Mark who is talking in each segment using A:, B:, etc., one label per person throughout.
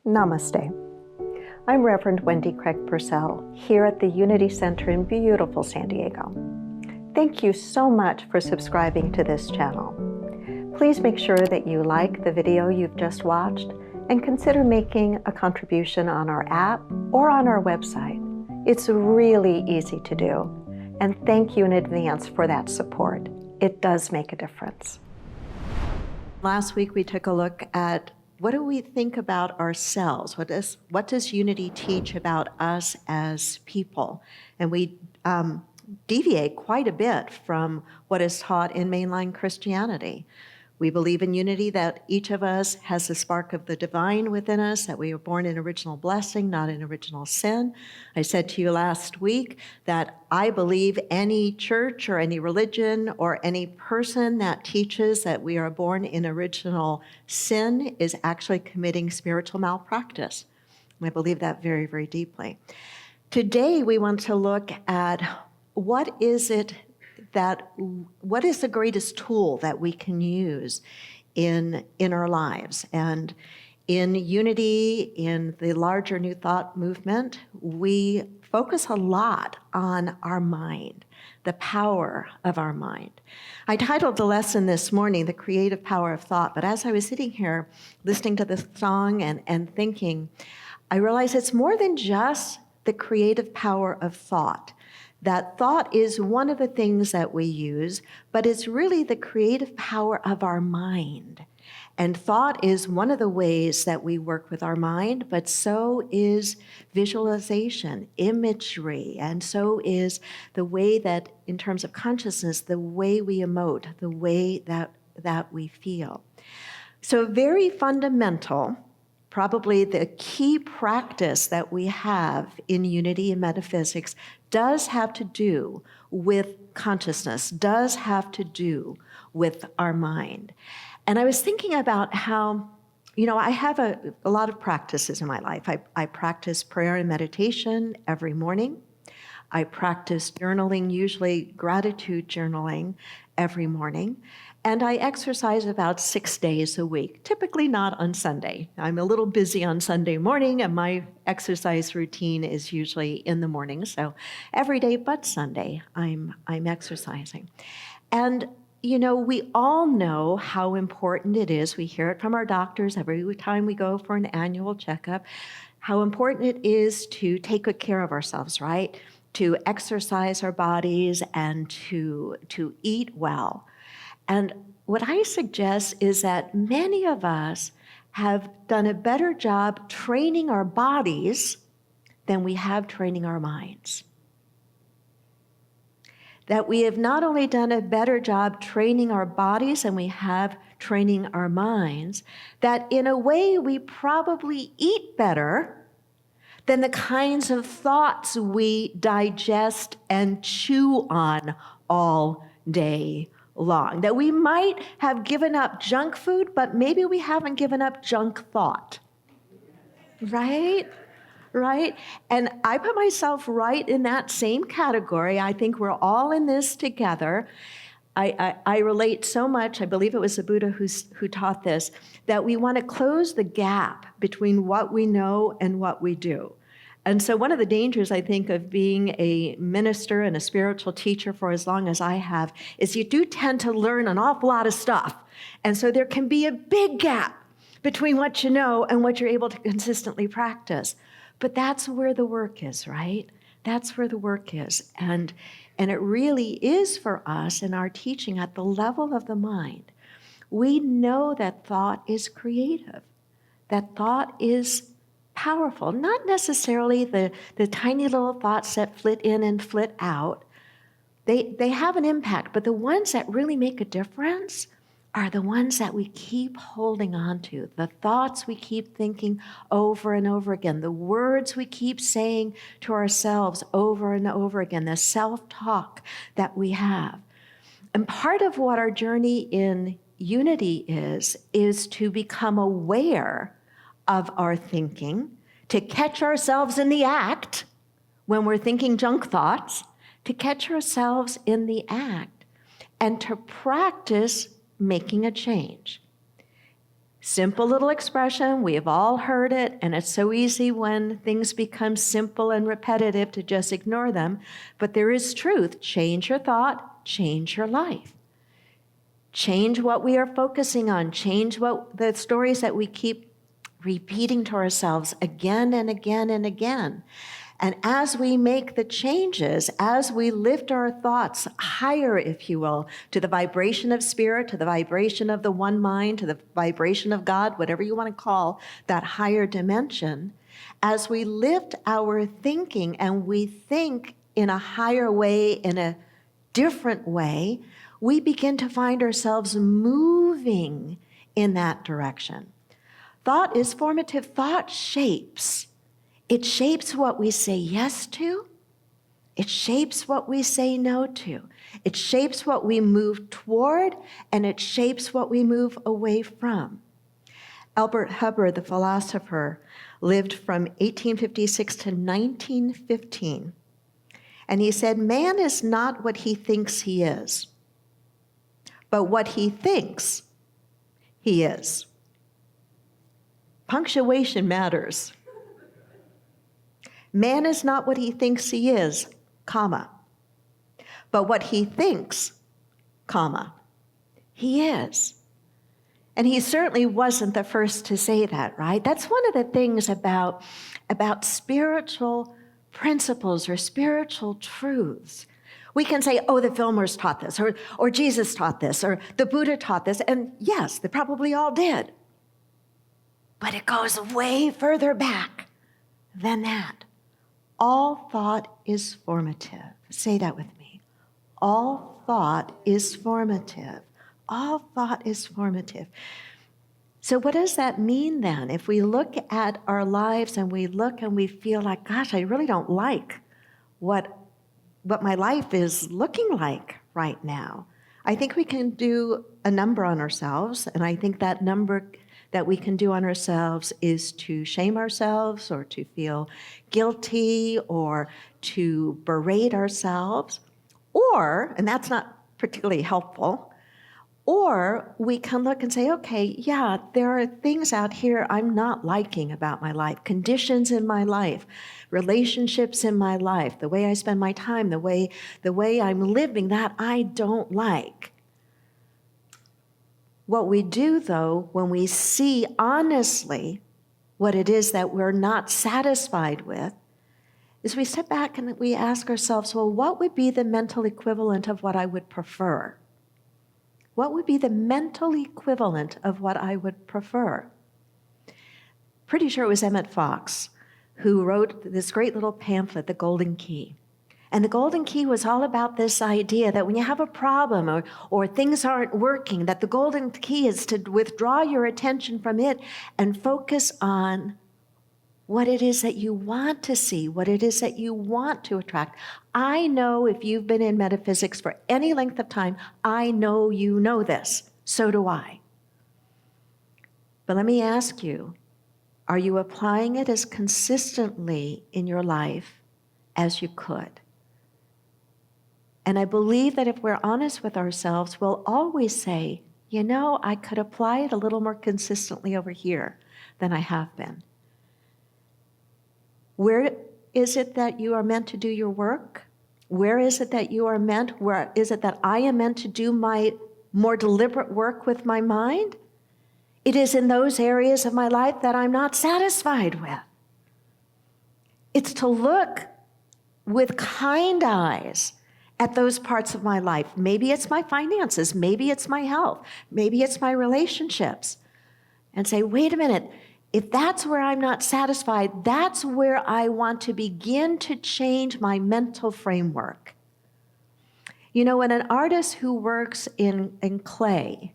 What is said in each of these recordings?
A: Namaste. I'm Reverend Wendy Craig-Purcell here at the Unity Center in beautiful San Diego. Thank you so much for subscribing to this channel. Please make sure that you like the video you've just watched and consider making a contribution on our app or on our website. It's really easy to do, and thank you in advance for that support. It does make a difference. Last week we took a look at what do we think about ourselves? What does Unity teach about us as people? And we deviate quite a bit from what is taught in mainline Christianity. We believe in unity, that each of us has the spark of the divine within us, that we were born in original blessing, not in original sin. I said to you last week that I believe any church or any religion or any person that teaches that we are born in original sin is actually committing spiritual malpractice. I believe that very, very deeply. Today, we want to look at what is the greatest tool that we can use in our lives. And in Unity, in the larger New Thought movement, we focus a lot on our mind, the power of our mind. I titled the lesson this morning, The Creative Power of Thought, but as I was sitting here listening to the song and thinking, I realized it's more than just the creative power of thought. That thought is one of the things that we use, but it's really the creative power of our mind. And thought is one of the ways that we work with our mind, but so is visualization, imagery, and so is the way that, in terms of consciousness, the way we emote, the way that we feel. So very fundamental. Probably the key practice that we have in Unity and metaphysics does have to do with consciousness, does have to do with our mind. And I was thinking about how, I have a lot of practices in my life. I practice prayer and meditation every morning. I practice journaling, usually gratitude journaling, every morning. And I exercise about 6 days a week, typically not on Sunday. I'm a little busy on Sunday morning, and my exercise routine is usually in the morning. So every day but Sunday, I'm exercising. And, we all know how important it is. We hear it from our doctors every time we go for an annual checkup, how important it is to take good care of ourselves, right? To exercise our bodies and to eat well. And what I suggest is that many of us have done a better job training our bodies than we have training our minds. That we have not only done a better job training our bodies than we have training our minds, that in a way we probably eat better than the kinds of thoughts we digest and chew on all day long. That we might have given up junk food, but maybe we haven't given up junk thought. Right? And I put myself right in that same category. I think we're all in this together. I relate so much, I believe it was the Buddha who taught this, that we want to close the gap between what we know and what we do. And so one of the dangers, I think, of being a minister and a spiritual teacher for as long as I have is you do tend to learn an awful lot of stuff. And so there can be a big gap between what you know and what you're able to consistently practice. But that's where the work is, right? That's where the work is. And it really is for us in our teaching at the level of the mind. We know that thought is creative, that thought is powerful, not necessarily the tiny little thoughts that flit in and flit out. They have an impact, but the ones that really make a difference are the ones that we keep holding on to, the thoughts we keep thinking over and over again, the words we keep saying to ourselves over and over again, the self-talk that we have. And part of what our journey in Unity is to become aware of our thinking, to catch ourselves in the act when we're thinking junk thoughts, to catch ourselves in the act, and to practice making a change. Simple little expression, we have all heard it, and it's so easy when things become simple and repetitive to just ignore them. But there is truth. Change your thought, change your life. Change what we are focusing on, change what the stories that we keep repeating to ourselves again and again and again. And as we make the changes, as we lift our thoughts higher, if you will, to the vibration of spirit, to the vibration of the one mind, to the vibration of God, whatever you want to call that higher dimension, as we lift our thinking and we think in a higher way, in a different way, we begin to find ourselves moving in that direction. Thought is formative. Thought shapes. It shapes what we say yes to. It shapes what we say no to. It shapes what we move toward, and it shapes what we move away from. Albert Hubbard, the philosopher, lived from 1856 to 1915. And he said, man is not what he thinks he is, but what he thinks he is. Punctuation matters. Man is not what he thinks he is, comma, but what he thinks, comma, he is. And he certainly wasn't the first to say that, right? That's one of the things about spiritual principles or spiritual truths. We can say, oh, the Filmers taught this, or Jesus taught this, or the Buddha taught this, and yes, they probably all did. But it goes way further back than that. All thought is formative. Say that with me. All thought is formative. All thought is formative. So what does that mean then? If we look at our lives and we look and we feel like, gosh, I really don't like what my life is looking like right now, I think we can do a number on ourselves, and I think that number that we can do on ourselves is to shame ourselves or to feel guilty or to berate ourselves, or, and that's not particularly helpful, or we can look and say, okay, yeah, there are things out here I'm not liking about my life, conditions in my life, relationships in my life, the way I spend my time, the way I'm living, that I don't like. What we do, though, when we see honestly what it is that we're not satisfied with, is we step back and we ask ourselves, well, what would be the mental equivalent of what I would prefer? What would be the mental equivalent of what I would prefer? Pretty sure it was Emmett Fox who wrote this great little pamphlet, The Golden Key. And the Golden Key was all about this idea that when you have a problem or things aren't working, that the Golden Key is to withdraw your attention from it and focus on what it is that you want to see, what it is that you want to attract. I know if you've been in metaphysics for any length of time, I know you know this. So do I. But let me ask you, are you applying it as consistently in your life as you could? And I believe that if we're honest with ourselves, we'll always say, you know, I could apply it a little more consistently over here than I have been. Where is it that you are meant to do your work? Where is it that you are meant, where is it that I am meant to do my more deliberate work with my mind? It is in those areas of my life that I'm not satisfied with. It's to look with kind eyes at those parts of my life. Maybe it's my finances, maybe it's my health, maybe it's my relationships. And say, wait a minute, if that's where I'm not satisfied, that's where I want to begin to change my mental framework. You know, when an artist who works in clay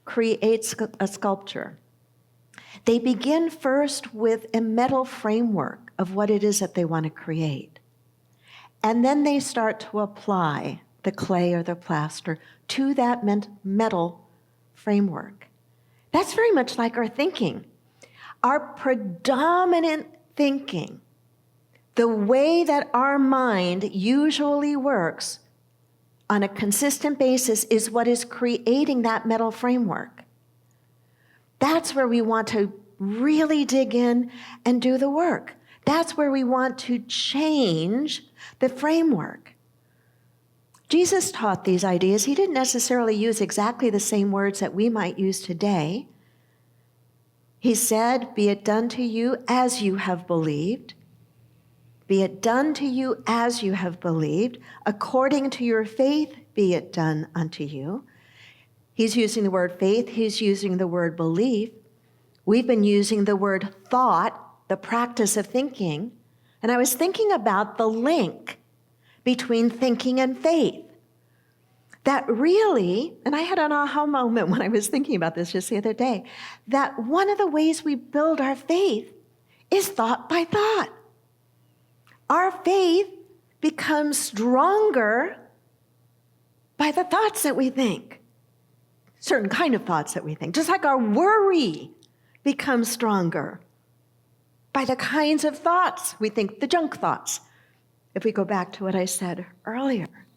A: creates a sculpture, they begin first with a metal framework of what it is that they want to create. And then they start to apply the clay or the plaster to that metal framework. That's very much like our thinking. Our predominant thinking, the way that our mind usually works on a consistent basis, is what is creating that metal framework. That's where we want to really dig in and do the work. That's where we want to change the framework. Jesus taught these ideas. He didn't necessarily use exactly the same words that we might use today. He said, "Be it done to you as you have believed. Be it done to you as you have believed. According to your faith, be it done unto you." He's using the word faith. He's using the word belief. We've been using the word thought, the practice of thinking. And I was thinking about the link between thinking and faith. That really, and I had an aha moment when I was thinking about this just the other day, that one of the ways we build our faith is thought by thought. Our faith becomes stronger by the thoughts that we think, certain kind of thoughts that we think, just like our worry becomes stronger by the kinds of thoughts we think, the junk thoughts, if we go back to what I said earlier.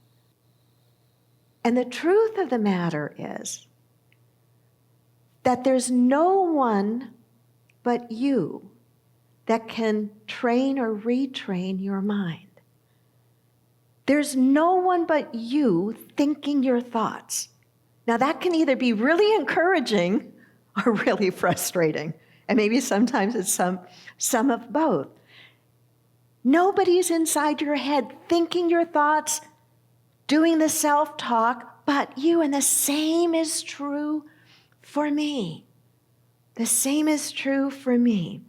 A: And the truth of the matter is that there's no one but you that can train or retrain your mind. There's no one but you thinking your thoughts. Now that can either be really encouraging or really frustrating. And maybe sometimes it's some of both. Nobody's inside your head thinking your thoughts, doing the self-talk, but you. And the same is true for me. The same is true for me.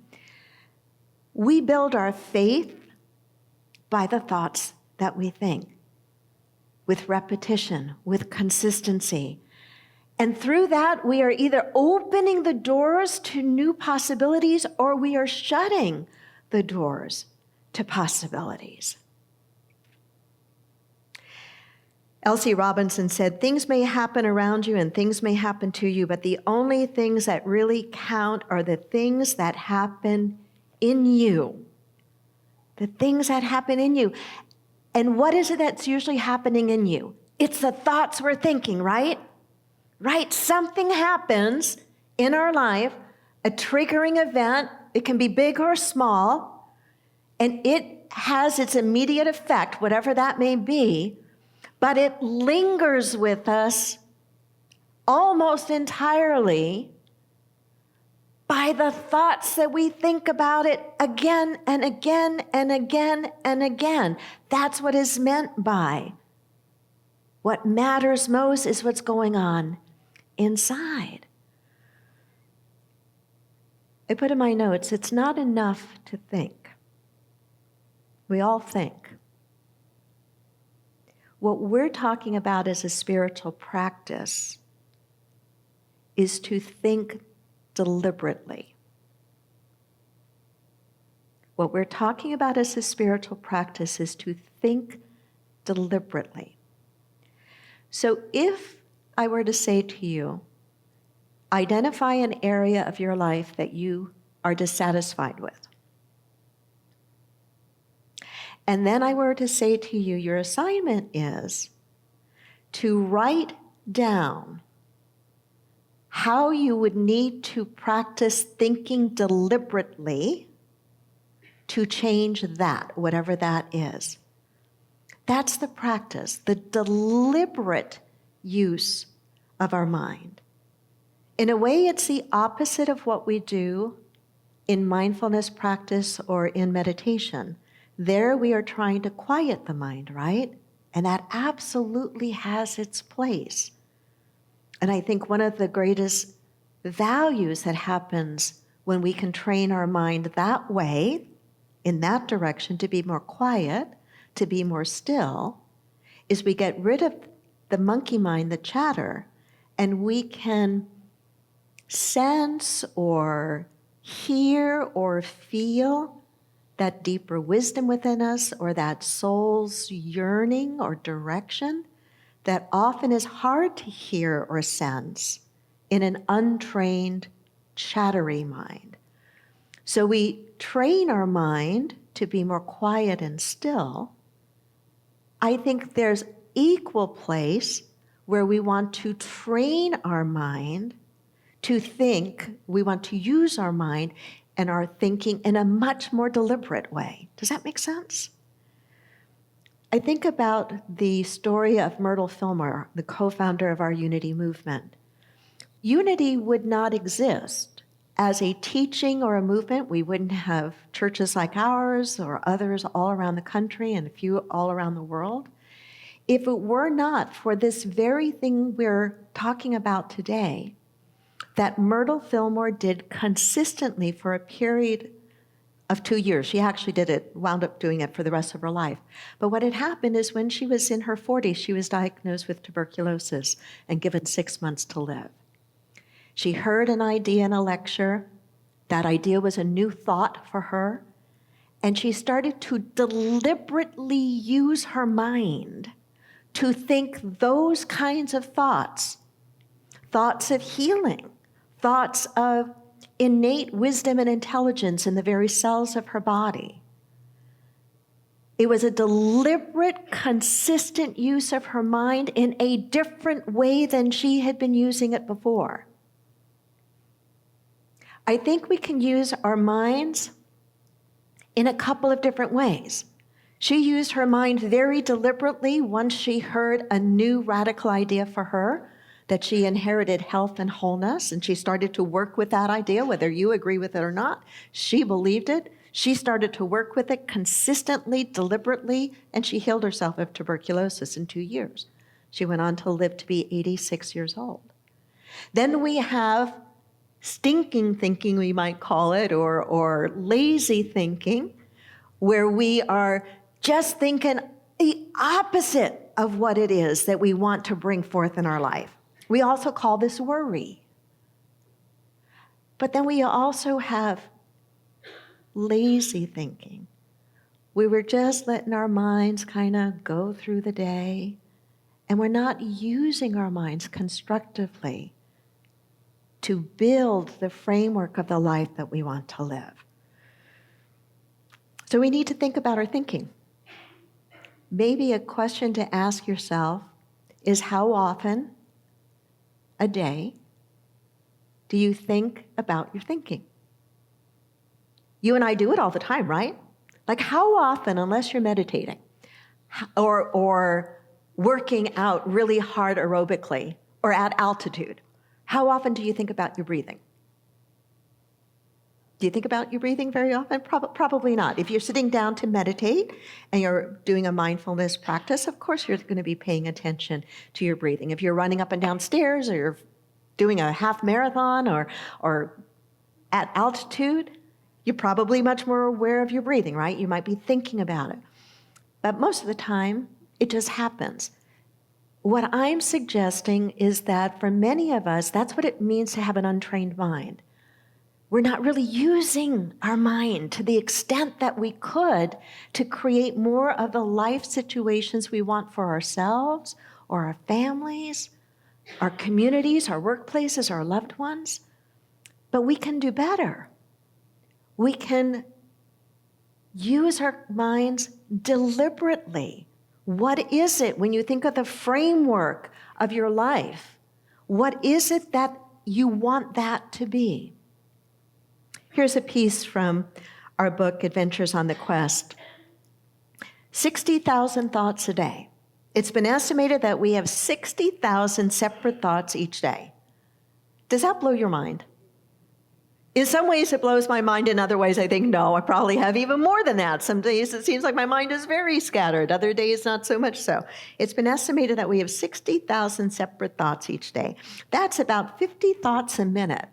A: We build our faith by the thoughts that we think, with repetition, with consistency. And through that, we are either opening the doors to new possibilities or we are shutting the doors to possibilities. Elsie Robinson said, "Things may happen around you and things may happen to you, but the only things that really count are the things that happen in you." The things that happen in you. And what is it that's usually happening in you? It's the thoughts we're thinking, right? Right? Something happens in our life, a triggering event. It can be big or small, and it has its immediate effect, whatever that may be, but it lingers with us almost entirely by the thoughts that we think about it again and again and again and again. That's what is meant by what matters most is what's going on inside. I put in my notes, it's not enough to think. We all think. What we're talking about as a spiritual practice is to think deliberately. What we're talking about as a spiritual practice is to think deliberately. So if I were to say to you, identify an area of your life that you are dissatisfied with, and then I were to say to you, your assignment is to write down how you would need to practice thinking deliberately to change that, whatever that is. That's the practice, the deliberate use of our mind. In a way, it's the opposite of what we do in mindfulness practice or in meditation. There we are trying to quiet the mind, right? And that absolutely has its place. And I think one of the greatest values that happens when we can train our mind that way, in that direction, to be more quiet, to be more still, is we get rid of the monkey mind, the chatter, and we can sense or hear or feel that deeper wisdom within us or that soul's yearning or direction that often is hard to hear or sense in an untrained, chattery mind. So we train our mind to be more quiet and still. I think there's equal place where we want to train our mind To think, we want to use our mind and our thinking in a much more deliberate way. Does that make sense? I think about the story of Myrtle Fillmore, the co-founder of our Unity movement. Unity would not exist as a teaching or a movement. We wouldn't have churches like ours or others all around the country and a few all around the world if it were not for this very thing we're talking about today that Myrtle Fillmore did consistently for a period of 2 years. She actually wound up doing it for the rest of her life. But what had happened is when she was in her 40s, she was diagnosed with tuberculosis and given 6 months to live. She heard an idea in a lecture. That idea was a new thought for her. And she started to deliberately use her mind to think those kinds of thoughts of healing, thoughts of innate wisdom and intelligence in the very cells of her body. It was a deliberate, consistent use of her mind in a different way than she had been using it before. I think we can use our minds in a couple of different ways. She used her mind very deliberately once she heard a new radical idea for her, that she inherited health and wholeness, and she started to work with that idea, whether you agree with it or not. She believed it. She started to work with it consistently, deliberately, and she healed herself of tuberculosis in 2 years. She went on to live to be 86 years old. Then we have stinking thinking, we might call it, or lazy thinking, where we are just thinking the opposite of what it is that we want to bring forth in our life. We also call this worry. But then we also have lazy thinking. We were just letting our minds kind of go through the day, and we're not using our minds constructively to build the framework of the life that we want to live. So we need to think about our thinking. Maybe a question to ask yourself is, how often a day do you think about your thinking? You and I do it all the time, right? Like, how often, unless you're meditating or working out really hard aerobically or at altitude, how often do you think about your breathing? Do you think about your breathing very often? Probably not. If you're sitting down to meditate and you're doing a mindfulness practice, of course you're going to be paying attention to your breathing. If you're running up and down stairs or you're doing a half marathon or at altitude, you're probably much more aware of your breathing, right? You might be thinking about it. But most of the time, it just happens. What I'm suggesting is that for many of us, that's what it means to have an untrained mind. We're not really using our mind to the extent that we could to create more of the life situations we want for ourselves or our families, our communities, our workplaces, our loved ones. But we can do better. We can use our minds deliberately. What is it when you think of the framework of your life? What is it that you want that to be? Here's a piece from our book, Adventures on the Quest. 60,000 thoughts a day. It's been estimated that we have 60,000 separate thoughts each day. Does that blow your mind? In some ways, it blows my mind. In other ways, I think, no, I probably have even more than that. Some days, it seems like my mind is very scattered. Other days, not so much so. It's been estimated that we have 60,000 separate thoughts each day. That's about 50 thoughts a minute.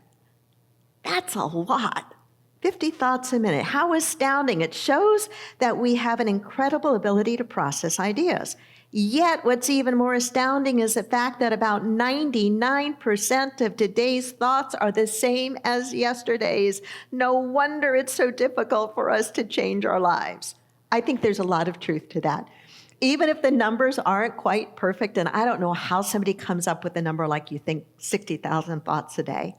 A: That's a lot. 50 thoughts a minute. How astounding. It shows that we have an incredible ability to process ideas. Yet, what's even more astounding is the fact that about 99% of today's thoughts are the same as yesterday's. No wonder it's so difficult for us to change our lives. I think there's a lot of truth to that. Even if the numbers aren't quite perfect, and I don't know how somebody comes up with a number like you think 60,000 thoughts a day.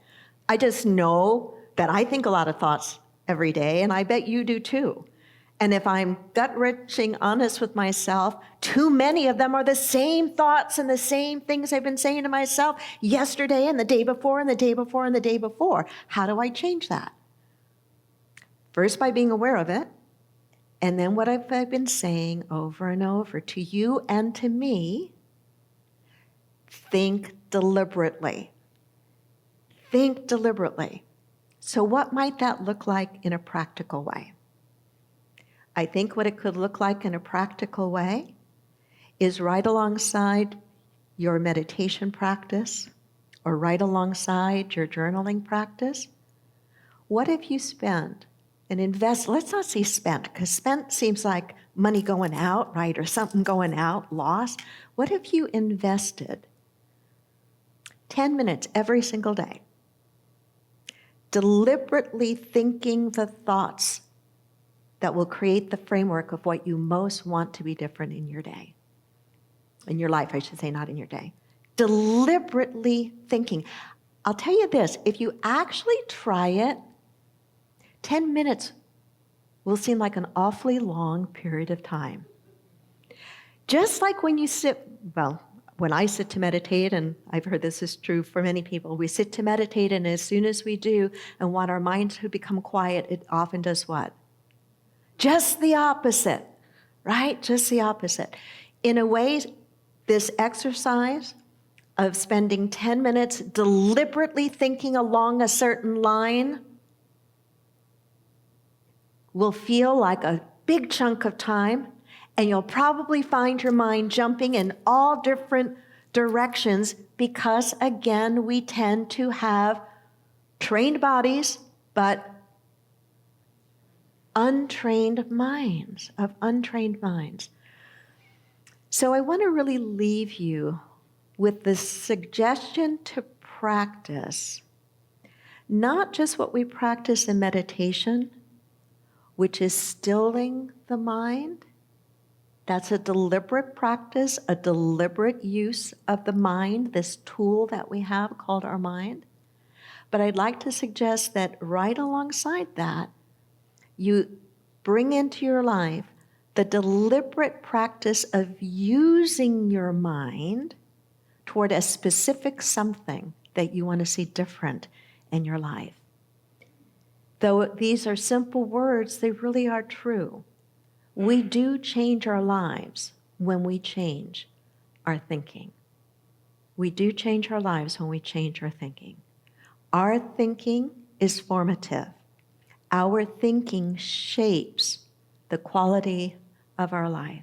A: I just know that I think a lot of thoughts every day, and I bet you do too. And if I'm gut-wrenching honest with myself, too many of them are the same thoughts and the same things I've been saying to myself yesterday and the day before and the day before and the day before. How do I change that? First, by being aware of it. And then what I've been saying over and over to you and to me, think deliberately. Think deliberately. So what might that look like in a practical way? I think what it could look like in a practical way is right alongside your meditation practice or right alongside your journaling practice. What if you spend and invest, let's not say spent, because spent seems like money going out, right, or something going out, lost. What if you invested 10 minutes every single day, deliberately thinking the thoughts that will create the framework of what you most want to be different in your day? In your life, I should say, not in your day. Deliberately thinking. I'll tell you this, if you actually try it, 10 minutes will seem like an awfully long period of time. Just like when you sit, well, when I sit to meditate, and I've heard this is true for many people, we sit to meditate, and as soon as we do and want our minds to become quiet, it often does what? Just the opposite, right? Just the opposite. In a way, this exercise of spending 10 minutes deliberately thinking along a certain line will feel like a big chunk of time, and you'll probably find your mind jumping in all different directions because, again, we tend to have trained bodies, but untrained minds. So I want to really leave you with the suggestion to practice not just what we practice in meditation, which is stilling the mind. That's a deliberate practice, a deliberate use of the mind, this tool that we have called our mind. But I'd like to suggest that right alongside that, you bring into your life the deliberate practice of using your mind toward a specific something that you want to see different in your life. Though these are simple words, they really are true. We do change our lives when we change our thinking. We do change our lives when we change our thinking. Our thinking is formative. Our thinking shapes the quality of our life.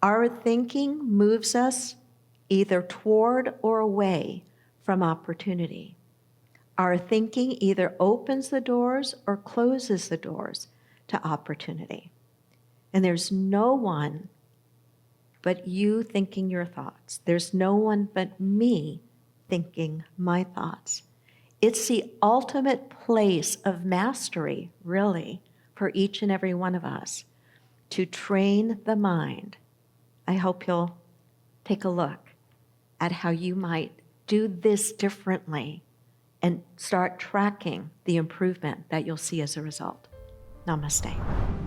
A: Our thinking moves us either toward or away from opportunity. Our thinking either opens the doors or closes the doors to opportunity. And there's no one but you thinking your thoughts. There's no one but me thinking my thoughts. It's the ultimate place of mastery, really, for each and every one of us, to train the mind. I hope you'll take a look at how you might do this differently and start tracking the improvement that you'll see as a result. Namaste.